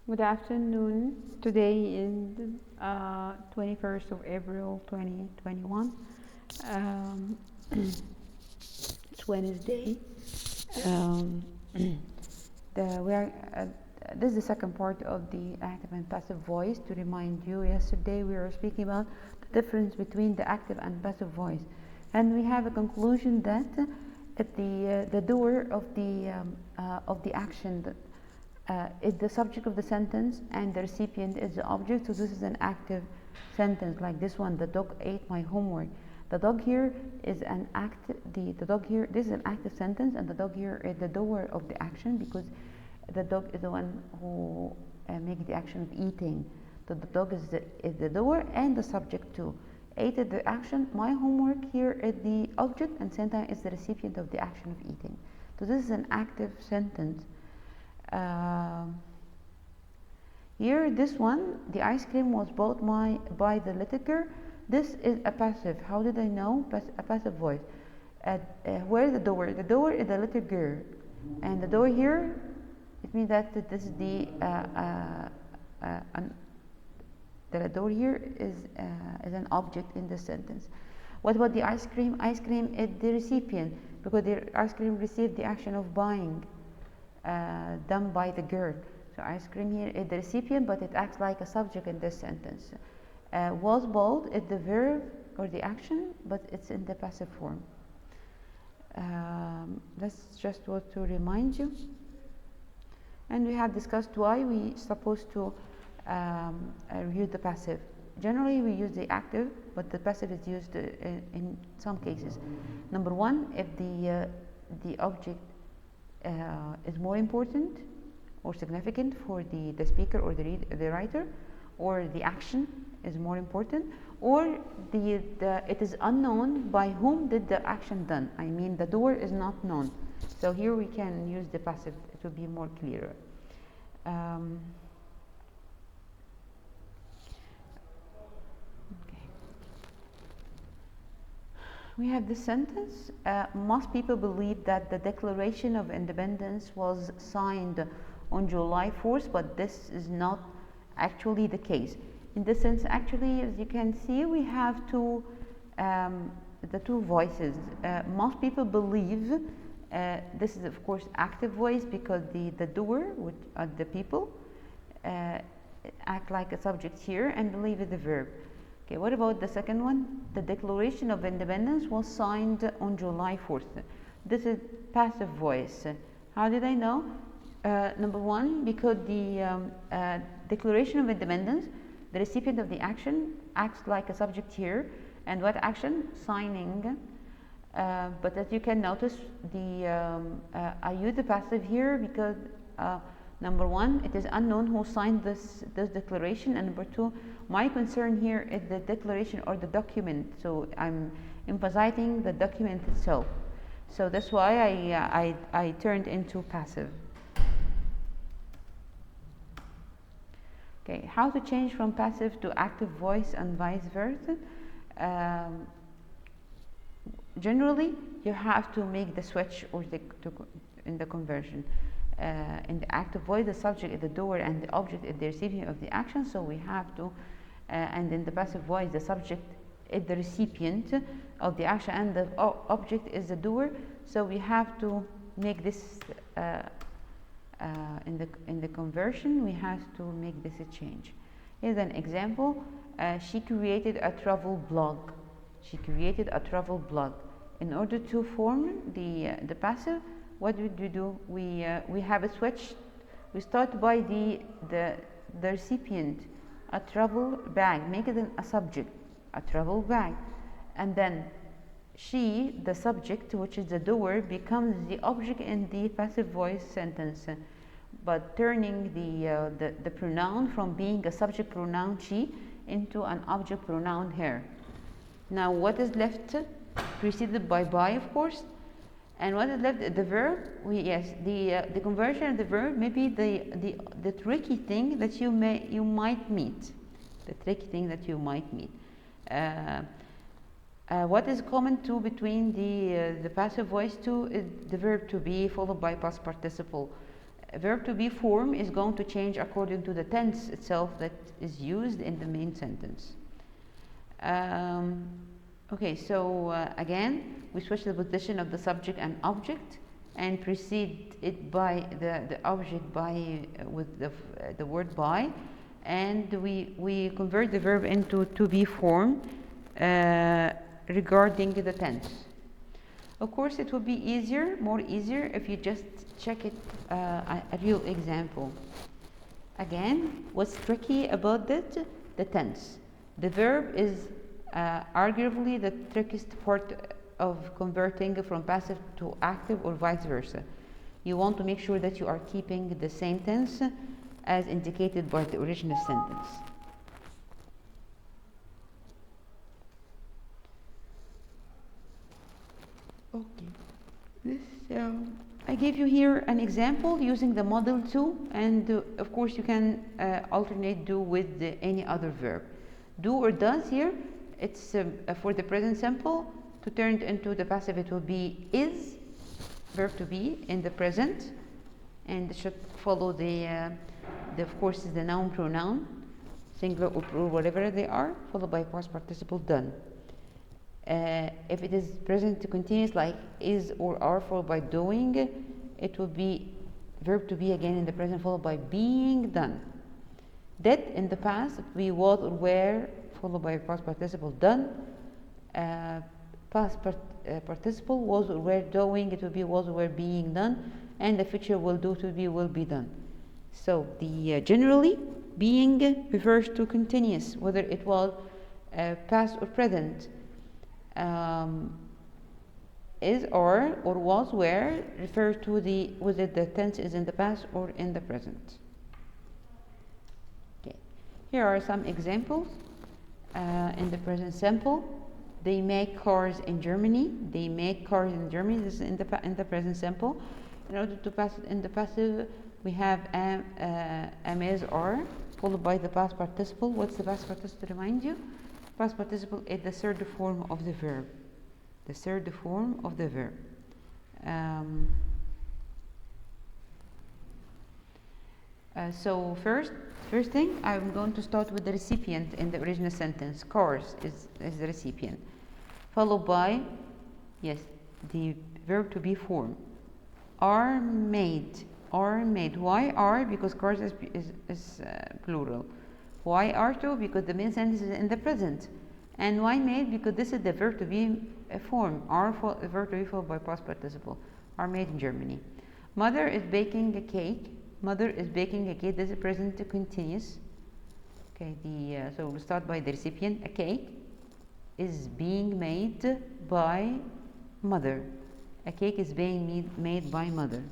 Good afternoon. Today is 21st of April 2021. Um, it's Wednesday. Um, we are, this is the second part of the active and passive voice. To remind you, yesterday we were speaking about the difference between the active and passive voice, and we have a conclusion that at the doer of the action is the subject of the sentence and the recipient is the object. So this is an active sentence, like this one: the dog ate my homework. The dog here is an the dog here, this is an active sentence, and the dog here is the doer of the action, because the dog is the one who makes the action of eating. So the dog is the doer and the subject too. Ate is the action, my homework here is the object, and Santa is the recipient of the action of eating. So this is an active sentence. Here, this one, the ice cream was bought by the little girl. This is a passive. How did I know? A passive voice. Where is the door? The door is the little girl, and the door here, it means that this is the door here is an object in this sentence. What about the ice cream? Ice cream is the recipient, because the ice cream received the action of buying, done by the girl. So ice cream here is the recipient, but it acts like a subject in this sentence. Was bought is the verb or the action, but it's in the passive form. That's just what to remind you. And we have discussed why we supposed to use the passive. Generally we use the active, but the passive is used in some cases. Number one, if the object is more important or significant for the speaker or the writer, or the action is more important, or it is unknown by whom did the action done. I mean, the doer is not known. So here we can use the passive to be more clearer. Okay. We have this sentence: most people believe that the Declaration of Independence was signed on July 4th, but this is not actually the case. In this sense, actually, as you can see, we have the two voices. Most people believe, this is of course active voice, because the doer, which are the people, act like a subject here, and believe is the verb. Okay, what about the second one? The Declaration of Independence was signed on July 4th. This is passive voice. How did I know? Number one, because the Declaration of Independence, the recipient of the action acts like a subject here, and what action? Signing. But as you can notice, I use the passive here because number one, it is unknown who signed this declaration, and number two, my concern here is the declaration or the document, so I'm emphasizing the document itself. So that's why I turned into passive. Okay, how to change from passive to active voice and vice versa? Generally, you have to make the switch or in the conversion. In the active voice, the subject is the doer and the object is the recipient of the action, so we have to, and in the passive voice, the subject is the recipient of the action and the object is the doer, so we have to make this in the conversion, we have to make this a change. Here's an example. She created a travel blog. She created a travel blog. In order to form the passive, what would we do? We have a switch. We start by the recipient, a travel bag. Make it a subject, a travel bag, and then she, the subject, which is the doer, becomes the object in the passive voice sentence, but turning the pronoun from being a subject pronoun she into an object pronoun her. Now what is left? Preceded by of course, and what is left? The verb. The conversion of the verb may be the tricky thing that you might meet. The tricky thing that you might meet. What is common to between the passive voice to is the verb to be followed by past participle. verb to be form is going to change according to the tense itself that is used in the main sentence. Okay, so again, we switch the position of the subject and object and precede it by the object by with the word by, and we convert the verb into to be form regarding the tense. Of course, it would be more easier if you just check it a real example. Again, what's tricky about that? The tense. The verb is arguably the trickiest part of converting from passive to active or vice versa. You want to make sure that you are keeping the same tense as indicated by the original sentence. Okay, I gave you here an example using the model 2, and of course you can alternate do with any other verb. Do or does here, it's for the present simple. To turn it into the passive, it will be is, verb to be in the present, and it should follow of course, is the noun pronoun, singular or plural, whatever they are, followed by past participle done. If it is present continuous, like is or are, followed by doing, it will be verb to be again in the present, followed by being done. Did in the past, it will be was or were, followed by past participle done. Past participle was or were doing, it will be was or were being done, and the future will do to be will be done. So the generally being refers to continuous, whether it was past or present. Is or was were refer to whether the tense is in the past or in the present. Okay, here are some examples. In the present simple, they make cars in Germany. They make cars in Germany. This is in the present simple. In order to pass it in the passive, we have am is are followed by the past participle. What's the past participle to remind you? Past participle is the third form of the verb. The third form of the verb. So first thing, I'm going to start with the recipient in the original sentence. Cars is the recipient, followed by, yes, the verb to be form. Are made. Why are? Because cars is plural. Why are to? Because the main sentence is in the present. And why made? Because this is the verb to be form. Are verb to be followed by past participle. Are made in Germany. Mother is baking a cake. Mother is baking a cake. This is present continuous. Okay. So we'll start by the recipient. A cake is being made by mother. A cake is being made by mother.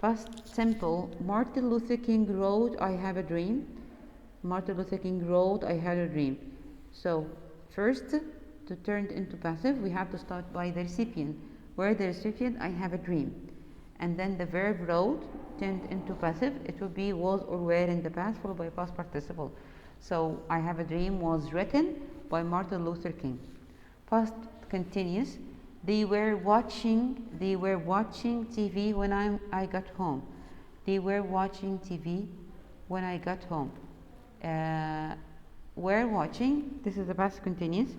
Past simple. Martin Luther King wrote, "I have a dream." Martin Luther King wrote, "I had a dream." So first, to turn it into passive, we have to start by the recipient. Where the recipient, I have a dream. And then the verb wrote turned into passive. It will be was or were in the past, followed by past participle. So I have a dream was written by Martin Luther King. Past continuous. They were watching TV when I got home. They were watching TV when I got home. Were watching, this is the past continuous.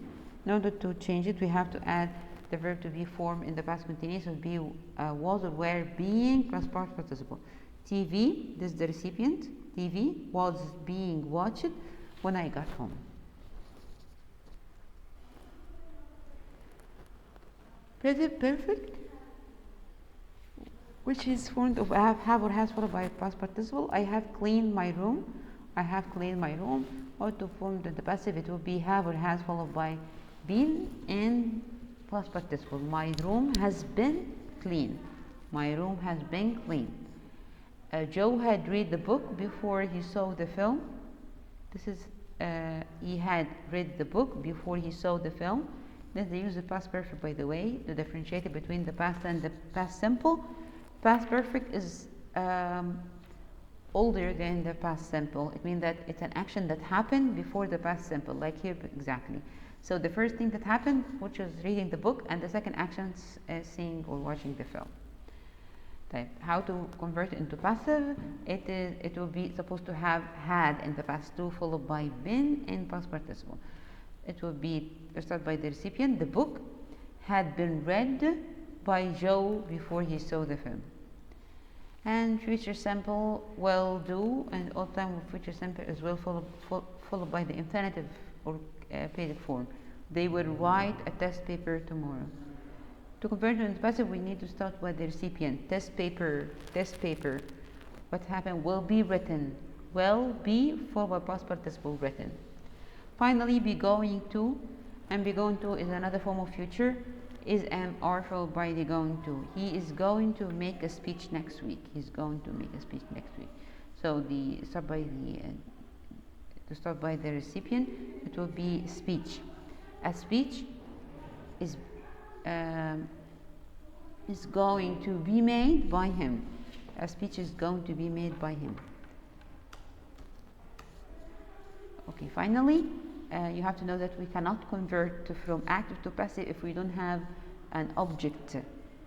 In order to change it, we have to add the verb to be form in the past continuous. It would be was or were being plus past participle. TV, this is the recipient. TV was being watched when I got home. Present perfect, which is formed of have or has followed by past participle. I have cleaned my room. I have cleaned my room. Or to form the passive, it will be have or has followed by been and past participle. My room has been clean. My room has been clean. Joe had read the book before he saw the film. This is he had read the book before he saw the film. Then they use the past perfect, by the way, to differentiate between the past and the past simple. Past perfect is older than the past simple. It means that it's an action that happened before the past simple, like here exactly. So the first thing that happened, which was reading the book, and the second action is seeing or watching the film. Type. How to convert it into passive? It will be supposed to have had in the past 2 followed by been in past participle. It will be start by the recipient. The book had been read by Joe before he saw the film. And future simple will do, and all time future simple is will followed by the infinitive or passive form. They will write a test paper tomorrow. To convert it into passive, we need to start with the recipient. Test paper. What happened? Will be written. Will be followed by past participle written. Finally, be going to, and be going to is another form of future. Is am are followed by the going to. He is going to make a speech next week. He's going to make a speech next week. So to start by the recipient, it will be speech. A speech is going to be made by him. A speech is going to be made by him. Okay, finally, you have to know that we cannot convert from active to passive if we don't have an object.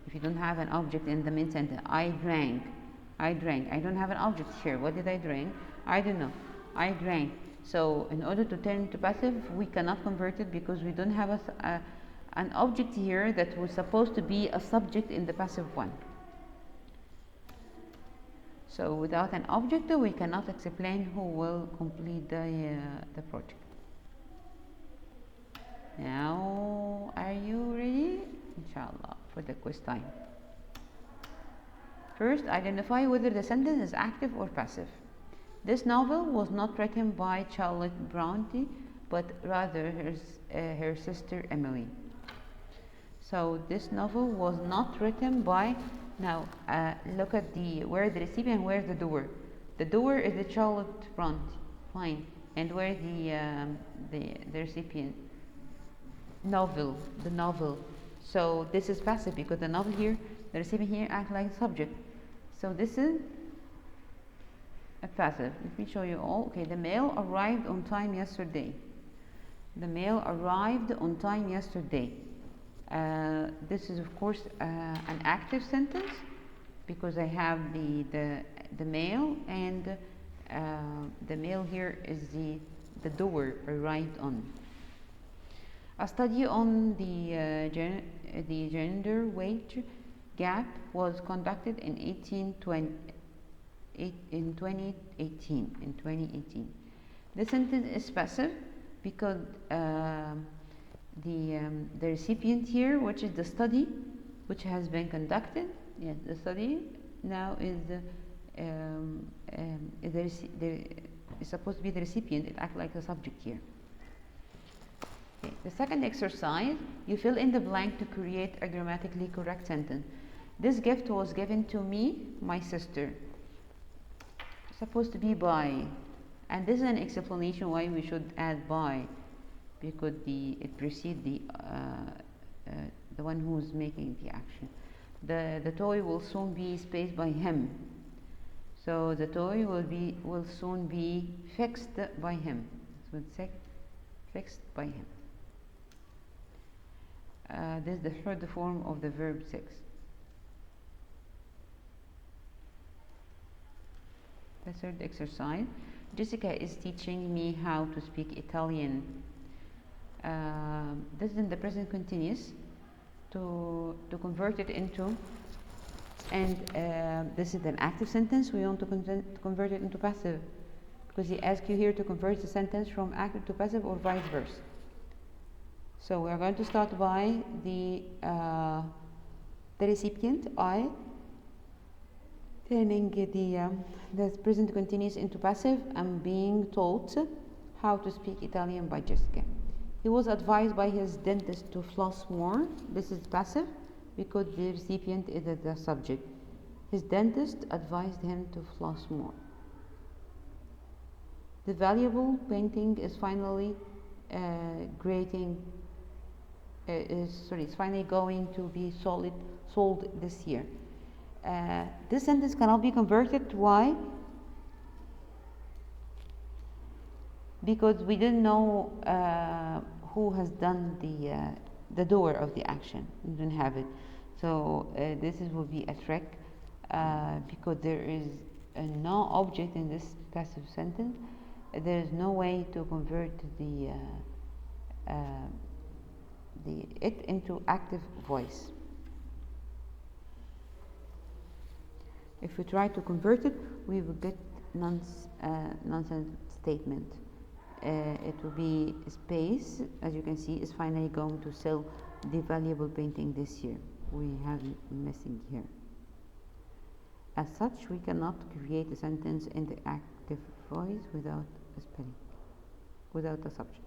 If you don't have an object in the main sentence, I drank. I don't have an object here. What did I drink? I don't know. I drank. So in order to turn to passive, we cannot convert it because we don't have an object here that was supposed to be a subject in the passive one. So without an object, we cannot explain who will complete the project. Now, are you ready? Inshallah, for the quiz time. First, identify whether the sentence is active or passive. This novel was not written by Charlotte Bronte, but rather her sister Emily. So this novel was not written by. Now look at where the recipient, where the doer. The doer is the Charlotte Bronte, fine, and where the recipient. The novel. So this is passive because the novel here, the recipient here acts like subject. So this is a passive. Let me show you all. Okay, the mail arrived on time yesterday. The mail arrived on time yesterday. This is of course an active sentence because I have the mail, and the mail here is the door arrived on. A study on the gender wage gap was conducted in 2018. The sentence is passive because the recipient here, which is the study which has been conducted, yes, the study now is supposed to be the recipient. It acts like a subject here. Okay. The second exercise, you fill in the blank to create a grammatically correct sentence. This gift was given to me, my sister. Supposed to be by, and this is an explanation why we should add by, because it precedes the one who's making the action. The toy will soon be spaced by him. So the toy will soon be fixed by him. So it's fixed by him. This is the third form of the verb 6. The third exercise. Jessica is teaching me how to speak Italian. This is in the present continuous. To convert it into, and this is an active sentence. We want to convert it into passive because he asks you here to convert the sentence from active to passive or vice versa. So we are going to start by the recipient, I, turning the present continuous into passive and being taught how to speak Italian by Jessica. He was advised by his dentist to floss more. This is passive because the recipient is the subject. His dentist advised him to floss more. The valuable painting is finally it's finally going to be sold this year. This sentence cannot be converted. Why? Because we didn't know who has done the doer of the action. We didn't have it. So this will be a trick. because there is no object in this passive sentence. There is no way to convert it into active voice. If we try to convert it, we will get nonsense statement. It will be space, as you can see, is finally going to sell the valuable painting this year. We have missing here. As such, we cannot create a sentence in the active voice without a spelling, without a subject.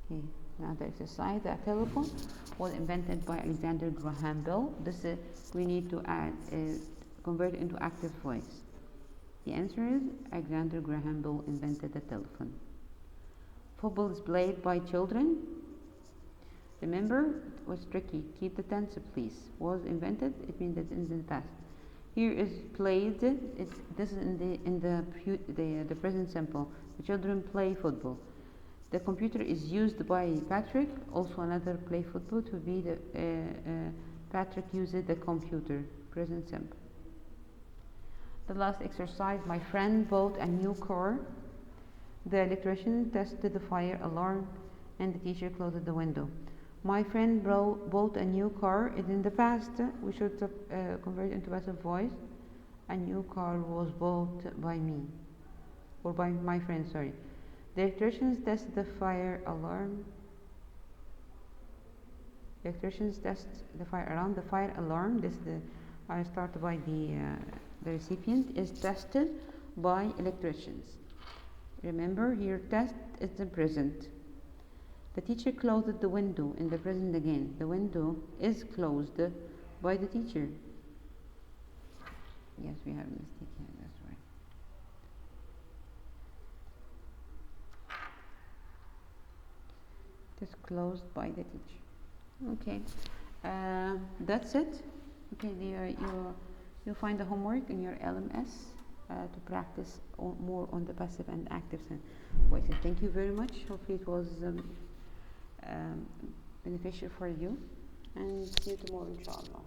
Okay, now the exercise. The telephone was invented by Alexander Graham Bell. This we need to add convert it into active voice. The answer is Alexander Graham Bell invented the telephone. Football is played by children. Remember, it was tricky. Keep the tense, please. Was invented. It means that in the past. Here is played. This is in the present simple. The children play football. The computer is used by Patrick. Also another play football to be the Patrick uses the computer. Present simple. The last exercise. My friend bought a new car. The electrician tested the fire alarm, and the teacher closed the window. My friend bought a new car. It's in the past. We should convert it into passive voice. A new car was bought by me, or by my friend. Sorry. The electricians tested the fire alarm. The electricians test the fire alarm. The fire alarm. This I start by the recipient is tested by electricians. Remember, here test is the present. The teacher closed the window in the present again. The window is closed by the teacher. Yes, we have a mistake here, that's right. It is closed by the teacher. Okay, that's it. Okay, you'll find the homework in your LMS to practice more on the passive and active voices. Thank you very much. Hopefully it was beneficial for you, and see you tomorrow, inshallah.